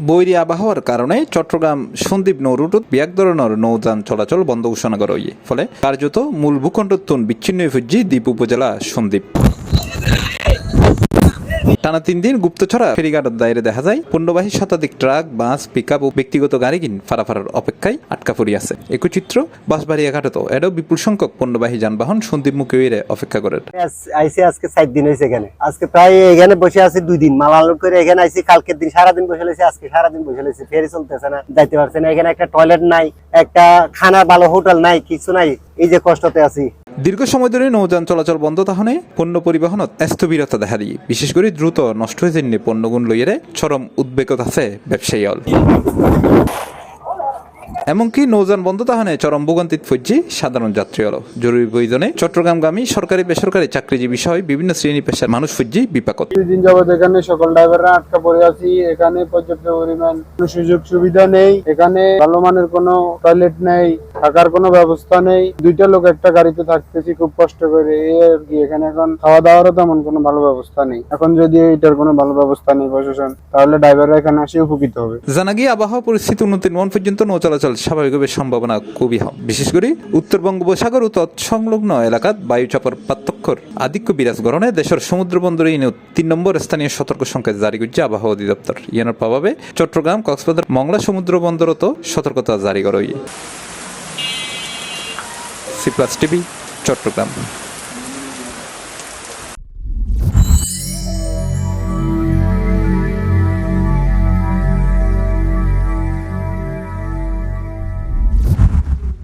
বৈরী আবহাওয়ার কারণে চট্টগ্রাম সন্দ্বীপ নৌরুটত ব্যাক ধরনের নৌযান চলাচল বন্ধ ঘোষণা করা হয়ে ফলে কার্যত মূল ভূখণ্ডত্বন বিচ্ছিন্ন হয়ে দ্বীপ উপজেলা সন্দ্বীপ। টানা 3 দিন গুপ্তছড়া ফেরিঘাটের দায়রে দেখা যায় পণ্যবাহী শতাধিক ট্রাক, বাস, পিকআপ ও ব্যক্তিগত গাড়ি ফারাফারার অপেক্ষায় আটকা পড়ে আছে। একই চিত্র বাঁশবাড়িয়া ঘাটে তো এটাও বিপুল সংখ্যক পণ্যবাহী যানবাহন সন্দ্বীপমুখী হয়ে অপেক্ষা করে। আজকে 4 দিন হয়েছে এখানে, আজকে প্রায় এখানে বসে আছি 2 দিন, মাল আনলোড করে এখানে আইছি। কালকের দিন সারাদিন বসে রয়েছে, আজকে সারাদিন বসে রয়েছে, ফেরি চলতেছে না, যাইতে পারছে না। এখানে একটা টয়লেট নাই, একটা খানার ভালো হোটেল নাই, কিছু নাই, এই যে কষ্টতে আছি। দীর্ঘ সময় ধরে নৌযান চলাচল বন্ধ তাহলে পণ্য পরিবহনত স্থবিরতা দেখা দিয়ে বিশেষ করে দ্রুত নষ্ট হয়ে যায়নি পণ্যগুণ লইয়ে চরম উদ্বেগত আছে ব্যবসায়ী। এমনকি নৌযান বন্ধ তাহলে চরম ভোগান্তিত পড়ছে সাধারণ যাত্রী হল। জরুরি প্রয়োজনে চট্টগ্রামগামী সরকারি বেসরকারি চাকরিজীবী সহ বিভিন্ন শ্রেণী পেশার মানুষ পড়ছে বিপাকত। 2 দিন যাবত এখানে সকল ড্রাইভাররা আটকা পড়ে আছি। এখানে পর্যাপ্ত পরিমাণ সুযোগ সুবিধা নেই, এখানে ভালো মানের কোনো টয়লেট নেই, থাকার কোনো ব্যবস্থা নেই। 2টা লোক একটা গাড়িতে থাকতেছি খুব কষ্ট করে, আর কি। এখানে এখন খাওয়া দাওয়ারও তেমন কোনো ভালো ব্যবস্থা নেই। এখন যদি এটার কোনো ভালো ব্যবস্থা নেই প্রশাসন, তাহলে ড্রাইভাররা এখানে আসে উপকৃত হবে। জানা গিয়ে আবহাওয়া পরিস্থিতি উন্নতির মন পর্যন্ত নৌ চলাচল স্বাভাবিকভাবে সম্ভাবনা খুবই কম। বিশেষ করে উত্তর বঙ্গোপসাগর ও তৎসংলগ্ন এলাকাত বায়ুচাপের পার্থক্যর আধিক্য বিরাজ করণে দেশের সমুদ্র বন্দরে 3 নম্বর স্থানীয় সতর্ক সংকেত জারি করছে আবহাওয়া অধিদপ্তর। ইয়ানোর প্রভাবে চট্টগ্রাম, কক্সবাজার, মংলা সমুদ্র বন্দরত সতর্কতা জারি করা হয়েছে। C+ TV, Chittagong.